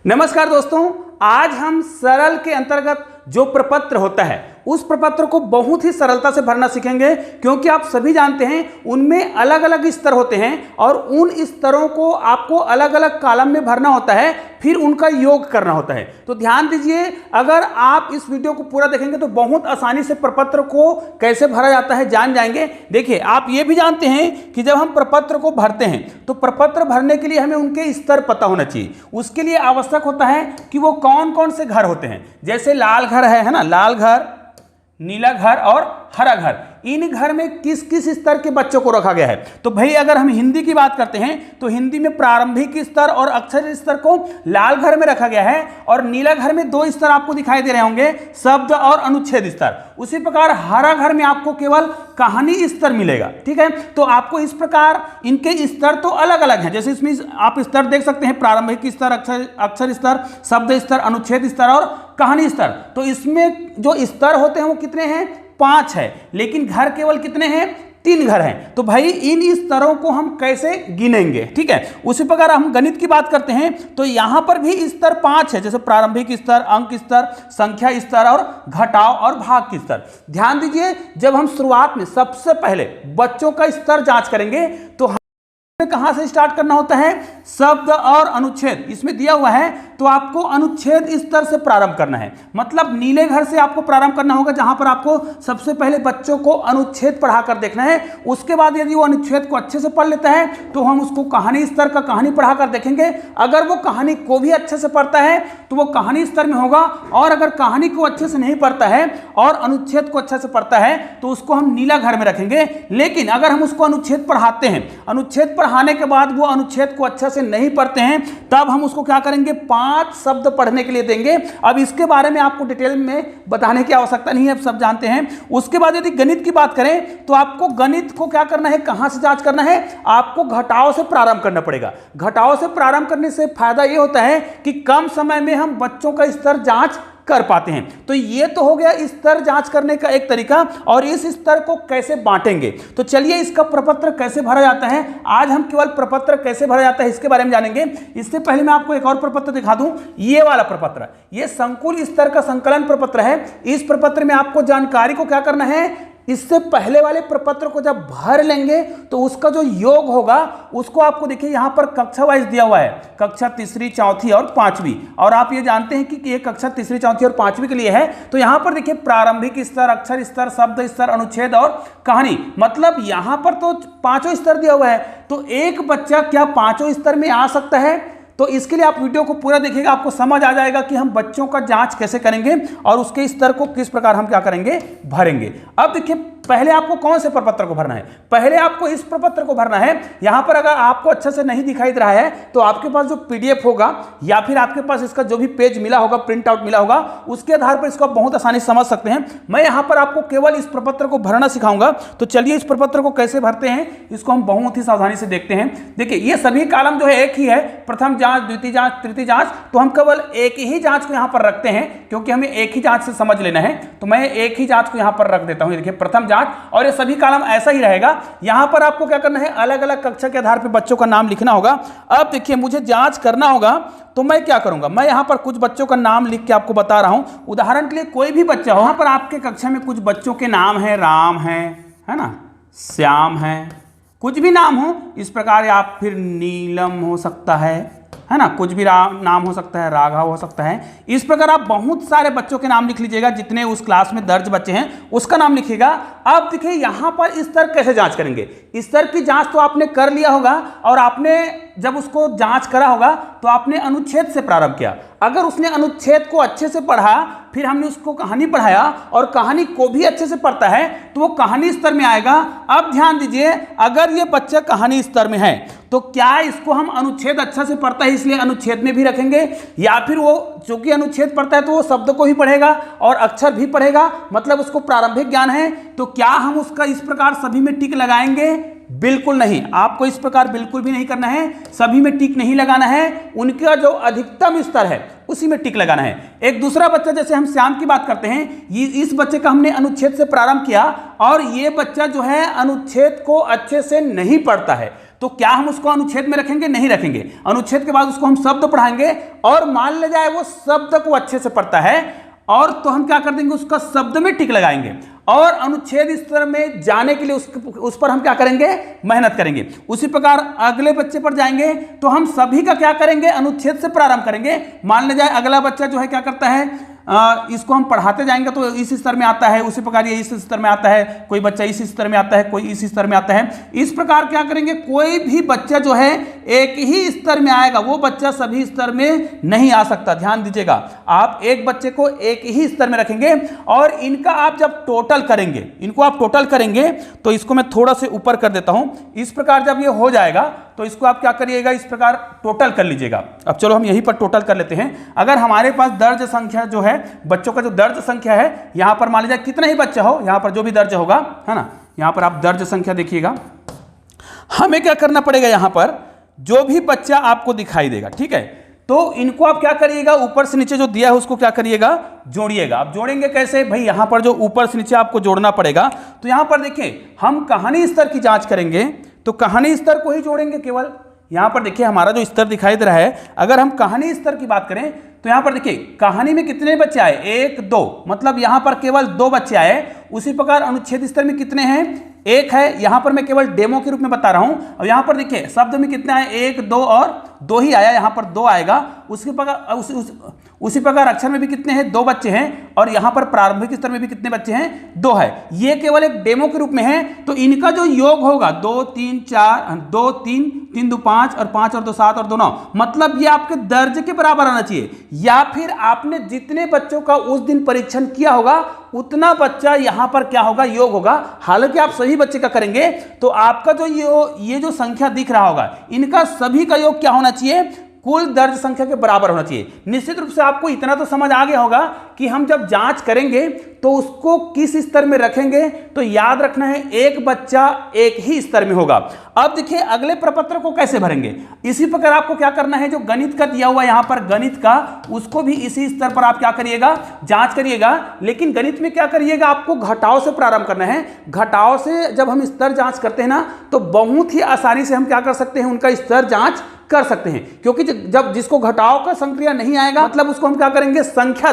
नमस्कार दोस्तों, आज हम सरल के अंतर्गत जो प्रपत्र होता है उस प्रपत्र को बहुत ही सरलता से भरना सीखेंगे, क्योंकि आप सभी जानते हैं उनमें अलग अलग स्तर होते हैं और उन स्तरों को आपको अलग अलग कॉलम में भरना होता है, फिर उनका योग करना होता है। तो ध्यान दीजिए, अगर आप इस वीडियो को पूरा देखेंगे तो बहुत आसानी से प्रपत्र को कैसे भरा जाता है जान जाएंगे। देखिए, आप ये भी जानते हैं कि जब हम प्रपत्र को भरते हैं तो प्रपत्र भरने के लिए हमें उनके स्तर पता होना चाहिए। उसके लिए आवश्यक होता है कि वो कौन कौन से घर होते हैं। जैसे लाल घर है ना, लाल घर, नीला घर और हरा घर। इन घर में किस किस स्तर के बच्चों को रखा गया है। तो भाई अगर हम हिंदी की बात करते हैं तो हिंदी में प्रारंभिक स्तर और अक्षर स्तर को लाल घर में रखा गया है, और नीला घर में दो स्तर आपको दिखाई दे रहे होंगे, शब्द और अनुच्छेद स्तर। उसी प्रकार हरा घर में आपको केवल कहानी स्तर मिलेगा। ठीक है, तो आपको इस प्रकार इनके स्तर तो अलग अलग हैं। जैसे इसमें आप स्तर देख सकते हैं, प्रारंभिक स्तर, अक्षर स्तर, शब्द स्तर, अनुच्छेद स्तर और कहानी स्तर। तो इसमें जो स्तर होते हैं वो कितने हैं? 5 है, लेकिन घर केवल कितने हैं? 3 घर हैं। तो भाई इन स्तरों को हम कैसे गिनेंगे? ठीक है, उसी प्रकार हम गणित की बात करते हैं तो यहां पर भी स्तर 5 है, जैसे प्रारंभिक स्तर, अंक स्तर, संख्या स्तर और घटाव और भाग की स्तर। ध्यान दीजिए, जब हम शुरुआत में सबसे पहले बच्चों का स्तर जांच करेंगे तो कहां से स्टार्ट करना होता है? शब्द और अनुच्छेद इसमें दिया हुआ है, तो आपको अनुच्छेद स्तर से प्रारंभ करना है। मतलब नीले घर से आपको प्रारंभ करना होगा, जहां पर आपको सबसे पहले बच्चों को अनुच्छेद पढ़ाकर देखना है। उसके बाद यदि वो अनुच्छेद को अच्छे से पढ़ लेता है तो हम उसको कहानी स्तर का कहानी पढ़ाकर देखेंगे। अगर वो कहानी को भी अच्छे से पढ़ता है तो वो कहानी स्तर में होगा, और अगर कहानी को अच्छे से नहीं पढ़ता है और अनुच्छेद को अच्छे से पढ़ता है तो उसको हम नीला घर में रखेंगे। लेकिन अगर हम उसको अनुच्छेद पढ़ाते हैं, अनुच्छेद पढ़ाने के बाद वो अनुच्छेद को अच्छे से नहीं पढ़ते हैं, तब हम उसको क्या करेंगे? 5 शब्द पढ़ने के लिए देंगे। अब इसके बारे में आपको डिटेल में बताने की आवश्यकता नहीं है, आप सब जानते हैं। उसके बाद यदि गणित की बात करें तो आपको गणित को क्या करना है, कहां से जांच करना है? आपको घटाव से प्रारंभ करना पड़ेगा। घटाव से प्रारंभ करने से फायदा यह होता है कि कम समय में हम बच्चों का स्तर जांच कर पाते हैं। तो ये तो हो गया स्तर जांच करने का एक तरीका, और इस स्तर को कैसे बांटेंगे। तो चलिए इसका प्रपत्र कैसे भरा जाता है, आज हम केवल प्रपत्र कैसे भरा जाता है इसके बारे में जानेंगे। इससे पहले मैं आपको एक और प्रपत्र दिखा दूं। ये वाला प्रपत्र, ये संकुल स्तर का संकलन प्रपत्र है। इस प्रपत्र में आपको जानकारी को क्या करना है, इससे पहले वाले प्रपत्र को जब भर लेंगे तो उसका जो योग होगा उसको आपको देखिए यहां पर कक्षा वाइज दिया हुआ है, कक्षा तीसरी, चौथी और 5वीं। और आप ये जानते हैं कि ये कक्षा तीसरी, चौथी और 5वीं के लिए है। तो यहां पर देखिए प्रारंभिक स्तर, अक्षर स्तर, शब्द स्तर, अनुच्छेद और कहानी। मतलब यहां पर तो 5 स्तर दिया हुआ है, तो एक बच्चा क्या 5 स्तर में आ सकता है? तो इसके लिए आप वीडियो को पूरा देखिएगा, आपको समझ आ जाएगा कि हम बच्चों का जांच कैसे करेंगे और उसके स्तर को किस प्रकार हम क्या करेंगे, भरेंगे। अब देखिए, पहले आपको कौन से प्रपत्र को भरना है? पहले आपको इस प्रपत्र को भरना है। यहां पर अगर आपको अच्छे से नहीं दिखाई दे रहा है तो आपके पास जो पीडीएफ होगा या फिर आपके पास इसका जो भी पेज मिला होगा, प्रिंट आउट मिला होगा, उसके आधार पर इसको बहुत आसानी से समझ सकते हैं। मैं यहां पर आपको केवल इस प्रपत्र को भरना सिखाऊंगा। तो चलिए इस प्रपत्र को कैसे भरते हैं इसको हम बहुत ही सावधानी से देखते हैं। देखिए, ये सभी कॉलम जो है एक ही है, प्रथम जांच, द्वितीय जांच, तृतीय जांच। तो हम केवल एक ही जांच को यहां पर रखते हैं, क्योंकि हमें एक ही जांच से समझ लेना है। तो मैं एक ही जांच को यहां पर रख देता हूं। देखिए, प्रथम जांच, और ये सभी कॉलम ऐसा ही रहेगा। यहां पर आपको क्या करना है, अलग अलग कक्षा के आधार पर बच्चों का नाम लिखना होगा। अब देखिए, मुझे जांच करना होगा तो मैं क्या करूंगा, मैं यहां पर कुछ बच्चों का नाम लिख के आपको बता रहा हूं। उदाहरण के लिए कोई भी बच्चा हो, यहां पर आपके कक्षा में कुछ बच्चों के नाम है, राम है ना, श्याम है, कुछ भी नाम हो इस प्रकार, या फिर नीलम हो सकता है ना, कुछ भी नाम हो सकता है, राघव हो सकता है। इस प्रकार आप बहुत सारे बच्चों के नाम लिख लीजिएगा, जितने उस क्लास में दर्ज बच्चे हैं उसका नाम लिखिएगा। अब देखिए यहां पर स्तर कैसे जांच करेंगे। स्तर की जांच तो आपने कर लिया होगा, और आपने जब उसको जांच करा होगा तो आपने अनुच्छेद से प्रारंभ किया। अगर उसने अनुच्छेद को अच्छे से पढ़ा, फिर हमने उसको कहानी पढ़ाया और कहानी को भी अच्छे से पढ़ता है, तो वो कहानी स्तर में आएगा। अब ध्यान दीजिए, अगर ये बच्चा कहानी स्तर में है तो क्या इसको हम अनुच्छेद अच्छा से पढ़ता है इसलिए अनुच्छेद में भी रखेंगे, या फिर वो चूंकि अनुच्छेद पढ़ता है तो वो शब्द को भी पढ़ेगा और अक्षर भी पढ़ेगा, मतलब उसको प्रारंभिक ज्ञान है, तो क्या हम उसका इस प्रकार सभी में टिक लगाएंगे? बिल्कुल नहीं, आपको इस प्रकार बिल्कुल भी नहीं करना है। सभी में टिक नहीं लगाना है, उनका जो अधिकतम स्तर है उसी में टिक लगाना है। एक दूसरा बच्चा, जैसे हम श्याम की बात करते हैं, इस बच्चे का हमने अनुच्छेद से प्रारंभ किया और ये बच्चा जो है अनुच्छेद को अच्छे से नहीं पढ़ता है, तो क्या हम उसको अनुच्छेद में रखेंगे? नहीं रखेंगे। अनुच्छेद के बाद उसको हम शब्द पढ़ाएंगे और मान ले जाए वो शब्द को अच्छे से पढ़ता है और तो हम क्या कर देंगे, उसका शब्द में टिक लगाएंगे और अनुच्छेद स्तर में जाने के लिए उस पर हम क्या करेंगे, मेहनत करेंगे। उसी प्रकार अगले बच्चे पर जाएंगे तो हम सभी का क्या करेंगे, अनुच्छेद से प्रारंभ करेंगे। मान ले जाए अगला बच्चा जो है क्या करता है, इसको हम पढ़ाते जाएंगे तो इस स्तर में आता है, उसी प्रकार ये इस स्तर में आता है, कोई बच्चा इस स्तर में आता है, कोई इस स्तर में आता है। इस प्रकार क्या करेंगे, कोई भी बच्चा जो है एक ही स्तर में आएगा, वो बच्चा सभी स्तर में नहीं आ सकता। ध्यान दीजिएगा, आप एक बच्चे को एक ही स्तर में रखेंगे और इनका आप जब टोटल करेंगे, इनको आप टोटल करेंगे तो इसको मैं थोड़ा से ऊपर कर देता हूं। इस प्रकार जब ये हो जाएगा तो इसको आप क्या करिएगा, इस प्रकार टोटल कर लीजिएगा। अब चलो हम यहीं पर टोटल कर लेते हैं। अगर हमारे पास दर्ज संख्या जो है, बच्चों का जो दर्ज संख्या है, यहां पर मान लीजिए कितना ही बच्चा हो, यहां पर जो भी दर्ज होगा, है ना, यहां पर आप दर्ज संख्या देखिएगा। हमें क्या करना पड़ेगा, यहां पर जो भी बच्चा आपको दिखाई देगा, ठीक है, तो इनको आप क्या करिएगा, ऊपर से नीचे जो दिया है उसको क्या करिएगा, जोड़िएगा। आप जोड़ेंगे कैसे भाई, यहां पर जो ऊपर से नीचे आपको जोड़ना पड़ेगा। तो यहां पर देखिए, हम कहानी स्तर की जांच करेंगे तो कहानी स्तर को ही जोड़ेंगे केवल। यहां पर देखिए हमारा जो स्तर दिखाई दे रहा है, अगर हम कहानी स्तर की बात करें तो यहां पर देखिए कहानी में कितने बच्चे आए, 1 2, मतलब यहां पर केवल 2 बच्चे आए। उसी प्रकार अनुच्छेद स्तर में कितने हैं, 1 है। यहां पर मैं केवल डेमो के रूप में बता रहा हूं। और यहां पर देखिए शब्द में कितने आए, 1 2 और 2 ही आया, यहां पर 2 आएगा। उसी प्रकार अक्षर में भी कितने हैं, 2 बच्चे हैं। और यहां पर प्रारंभिक स्तर में भी कितने बच्चे हैं, 2 है। ये केवल एक डेमो के रूप में है। तो इनका जो योग होगा 2 3 4, 2 3 3 2 5 और 5 और 2 7 और 2 9, मतलब ये आपके दर्ज के बराबर आना चाहिए। या फिर आपने जितने बच्चों का उस दिन परीक्षण किया होगा उतना बच्चा यहां पर क्या होगा, योग होगा। हालांकि आप सही बच्चे का करेंगे तो आपका जो ये जो संख्या दिख रहा होगा, इनका सभी का योग क्या होना चाहिए, कुल दर्ज संख्या के बराबर होना चाहिए। निश्चित रूप से आपको इतना तो समझ आ गया होगा कि हम जब जांच करेंगे तो उसको किस स्तर में रखेंगे। तो याद रखना है, एक बच्चा एक ही स्तर में होगा। अब देखिए अगले प्रपत्र को कैसे भरेंगे। इसी प्रकार आपको क्या करना है, जो गणित का दिया हुआ यहां पर गणित का, उसको भी इसी स्तर पर आप क्या करिएगा, जांच करिएगा। लेकिन गणित में क्या करिएगा, आपको घटाव से प्रारंभ करना है। घटाव से जब हम स्तर जांच करते हैं ना, तो बहुत ही आसानी से हम क्या कर सकते हैं, उनका स्तर जांच कर सकते हैं। क्योंकि जब जिसको घटाव का संक्रिया नहीं आएगा, मतलब उसको हम क्या करेंगे, संख्या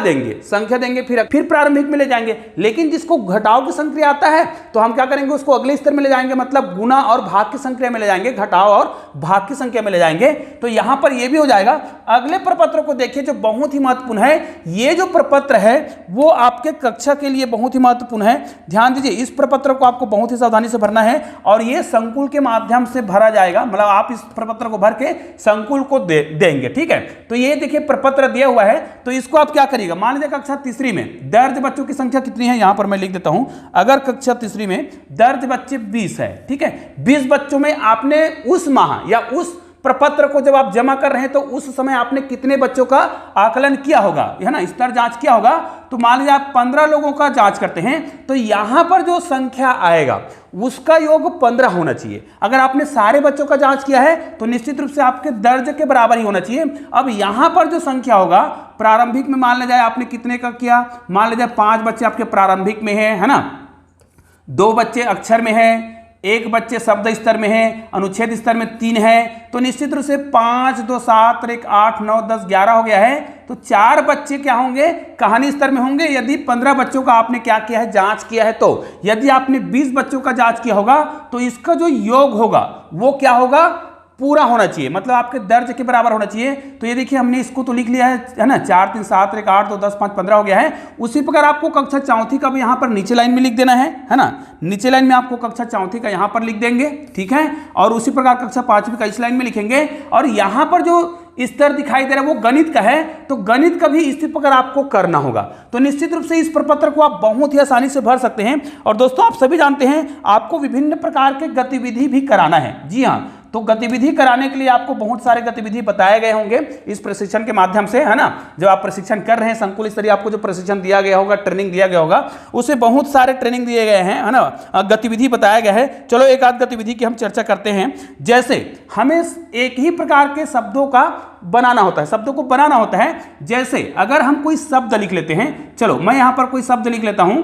देंगे, फिर प्रारंभिक में ले जाएंगे। लेकिन जिसको घटाव की संक्रिया आता है तो हम क्या करेंगे, उसको अगले स्तर में ले जाएंगे, मतलब गुणा और भाग की संक्रिया में ले जाएंगे, घटाव और भाग की संख्या में ले जाएंगे। तो यहां पर यह भी हो जाएगा। अगले प्रपत्र को देखिए जो बहुत ही महत्वपूर्ण है। ये जो प्रपत्र है वो आपके कक्षा के लिए बहुत ही महत्वपूर्ण है। ध्यान दीजिए, इस प्रपत्र को आपको बहुत ही सावधानी से भरना है और ये संकुल के माध्यम से भरा जाएगा। मतलब आप इस प्रपत्र को भर के संकुल को देंगे, ठीक है। तो ये देखिए प्रपत्र दिया हुआ है, तो इसको आप क्या करिएगा, मान लीजिए कक्षा तीसरी में दर्ज बच्चों की संख्या कितनी है, यहां पर मैं लिख देता हूं। अगर कक्षा तीसरी में दर्ज बच्चे 20 है, ठीक है, 20 बच्चों में आपने उस माह या उस प्रपत्र को जब आप जमा कर रहे हैं तो उस समय आपने कितने बच्चों का आकलन किया होगा, है ना, स्तर जांच किया होगा। तो मान लीजिए आप 15 लोगों का जांच करते हैं, तो यहां पर जो संख्या आएगा उसका योग 15 होना चाहिए। अगर आपने सारे बच्चों का जांच किया है तो निश्चित रूप से आपके दर्ज के बराबर ही होना चाहिए। अब यहां पर जो संख्या होगा प्रारंभिक में, मान लीजिए आपने कितने का किया, मान लीजिए 5 बच्चे आपके प्रारंभिक में है ना, 2 बच्चे अक्षर में है, 1 बच्चे शब्द स्तर में है, अनुच्छेद स्तर में 3 है। तो निश्चित रूप से 5 2 7 1 8 9 10 11 हो गया है। तो 4 बच्चे क्या होंगे, कहानी स्तर में होंगे। यदि 15 बच्चों का आपने क्या किया है, जांच किया है। तो यदि आपने 20 बच्चों का जांच किया होगा तो इसका जो योग होगा वो क्या होगा, पूरा होना चाहिए, मतलब आपके दर्ज के बराबर होना चाहिए। तो ये देखिए हमने इसको तो लिख लिया है ना, 4 3 7 1 8 2 10 5 15 हो गया है। उसी प्रकार आपको कक्षा चौथी का भी यहाँ पर नीचे लाइन में लिख देना है ना, नीचे लाइन में आपको कक्षा चौथी का यहाँ पर लिख देंगे, ठीक है। और उसी प्रकार कक्षा 5वीं का इस लाइन में लिखेंगे। और यहाँ पर जो स्तर दिखाई दे रहा है वो गणित का है, तो गणित का भी इसी प्रकार आपको करना होगा। तो निश्चित रूप से इस प्रपत्र को आप बहुत ही आसानी से भर सकते हैं। और दोस्तों आप सभी जानते हैं आपको विभिन्न प्रकार के गतिविधि भी कराना है। जी हाँ, तो गतिविधि कराने के लिए आपको बहुत सारे गतिविधि बताए गए होंगे इस प्रशिक्षण के माध्यम से, है ना। जब आप प्रशिक्षण कर रहे हैं संकुल स्तरीय, आपको जो प्रशिक्षण दिया गया होगा, ट्रेनिंग दिया गया होगा, उसे बहुत सारे ट्रेनिंग दिए गए हैं, है ना, गतिविधि बताया गया है। चलो एक आध गतिविधि की हम चर्चा करते हैं। जैसे हमें एक ही प्रकार के शब्दों का बनाना होता है, शब्दों को बनाना होता है। जैसे अगर हम कोई शब्द लिख लेते हैं, चलो मैं यहां पर कोई शब्द लिख लेता हूं,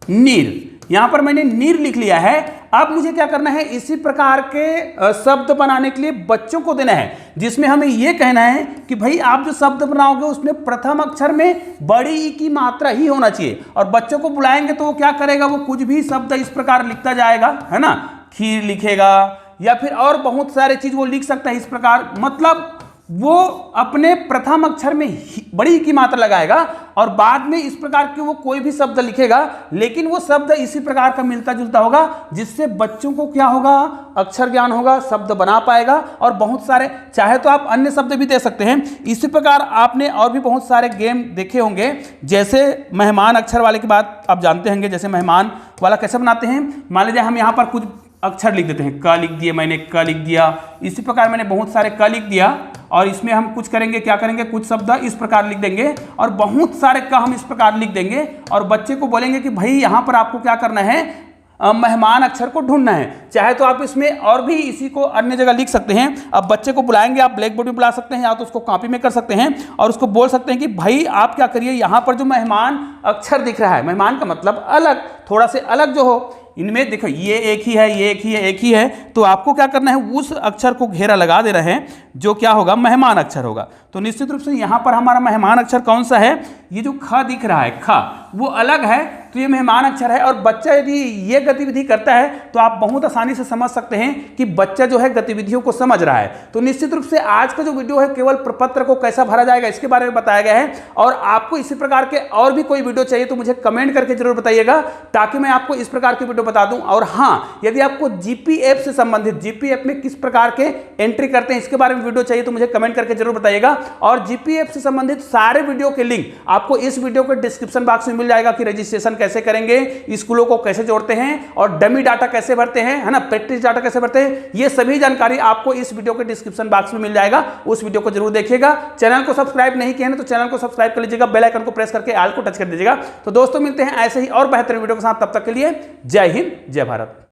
नीर। यहां पर मैंने नीर लिख लिया है। अब मुझे क्या करना है, इसी प्रकार के शब्द बनाने के लिए बच्चों को देना है, जिसमें हमें यह कहना है कि भाई आप जो शब्द बनाओगे उसमें प्रथम अक्षर में बड़ी ई की मात्रा ही होना चाहिए। और बच्चों को बुलाएंगे तो वो क्या करेगा, वो कुछ भी शब्द इस प्रकार लिखता जाएगा, है ना, खीर लिखेगा या फिर और बहुत सारे चीज वो लिख सकता है इस प्रकार। मतलब वो अपने प्रथम अक्षर में बड़ी की मात्रा लगाएगा और बाद में इस प्रकार के वो कोई भी शब्द लिखेगा, लेकिन वो शब्द इसी प्रकार का मिलता जुलता होगा, जिससे बच्चों को क्या होगा, अक्षर ज्ञान होगा, शब्द बना पाएगा। और बहुत सारे, चाहे तो आप अन्य शब्द भी दे सकते हैं। इसी प्रकार आपने और भी बहुत सारे गेम देखे होंगे, जैसे मेहमान अक्षर वाले की बात आप जानते होंगे। जैसे मेहमान वाला कैसे बनाते हैं, मान लीजिए हम यहाँ पर कुछ अक्षर लिख देते हैं, क लिख दिए मैंने, क लिख दिया, इसी प्रकार मैंने बहुत सारे क लिख दिया और इसमें हम कुछ करेंगे, क्या करेंगे, कुछ शब्द इस प्रकार लिख देंगे और बहुत सारे क हम इस प्रकार लिख देंगे और बच्चे को बोलेंगे कि भाई यहाँ पर आपको क्या करना है, मेहमान अक्षर को ढूंढना है। चाहे तो आप इसमें और भी इसी को अन्य जगह लिख सकते हैं। अब बच्चे को बुलाएंगे, आप ब्लैक बोर्ड में बुला सकते हैं या तो उसको कॉपी में कर सकते हैं और उसको बोल सकते हैं कि भाई आप क्या करिए, यहाँ पर जो मेहमान अक्षर दिख रहा है, मेहमान का मतलब अलग, थोड़ा से अलग जो हो, इनमें देखो ये एक ही है, ये एक ही है, एक ही है, तो आपको क्या करना है, उस अक्षर को घेरा लगा दे रहे हैं जो क्या होगा, मेहमान अक्षर होगा। तो निश्चित रूप से यहाँ पर हमारा मेहमान अक्षर कौन सा है, ये जो ख दिख रहा है, ख वो अलग है, तो ये मेहमान अक्षर है। और बच्चा यदि ये गतिविधि करता है तो आप बहुत आसानी से समझ सकते हैं कि बच्चा जो है गतिविधियों को समझ रहा है। तो निश्चित रूप से आज का जो वीडियो है केवल प्रपत्र को कैसा भरा जाएगा इसके बारे में बताया गया है। और आपको इसी प्रकार के और भी कोई वीडियो चाहिए तो मुझे कमेंट करके जरूर बताइएगा, ताकि मैं आपको इस प्रकार की वीडियो बता दूं। और हाँ, यदि आपको जीपीएफ से संबंधित, जीपीएफ में किस प्रकार के एंट्री करते हैं इसके बारे में वीडियो चाहिए तो मुझे कमेंट करके जरूर बताइएगा। और जीपीएफ से संबंधित सारे वीडियो के लिंक आपको इस वीडियो के डिस्क्रिप्शन बॉक्स में मिल जाएगा कि रजिस्ट्रेशन कैसे करेंगे, स्कूलों को कैसे जोड़ते हैं और डमी डाटा कैसे भरते हैं, है ना, प्रैक्टिस डाटा कैसे भरते हैं, ये सभी जानकारी आपको इस वीडियो के डिस्क्रिप्शन बॉक्स में मिल जाएगा। उस वीडियो को जरूर देखिएगा। चैनल को सब्सक्राइब नहीं किया है तो चैनल को सब्सक्राइब कर लीजिएगा, बेल आइकन को प्रेस करके ऑल को टच कर दीजिएगा। तो दोस्तों मिलते हैं ऐसे ही और बेहतर वीडियो के साथ, तब तक के लिए जय हिंद, जय भारत।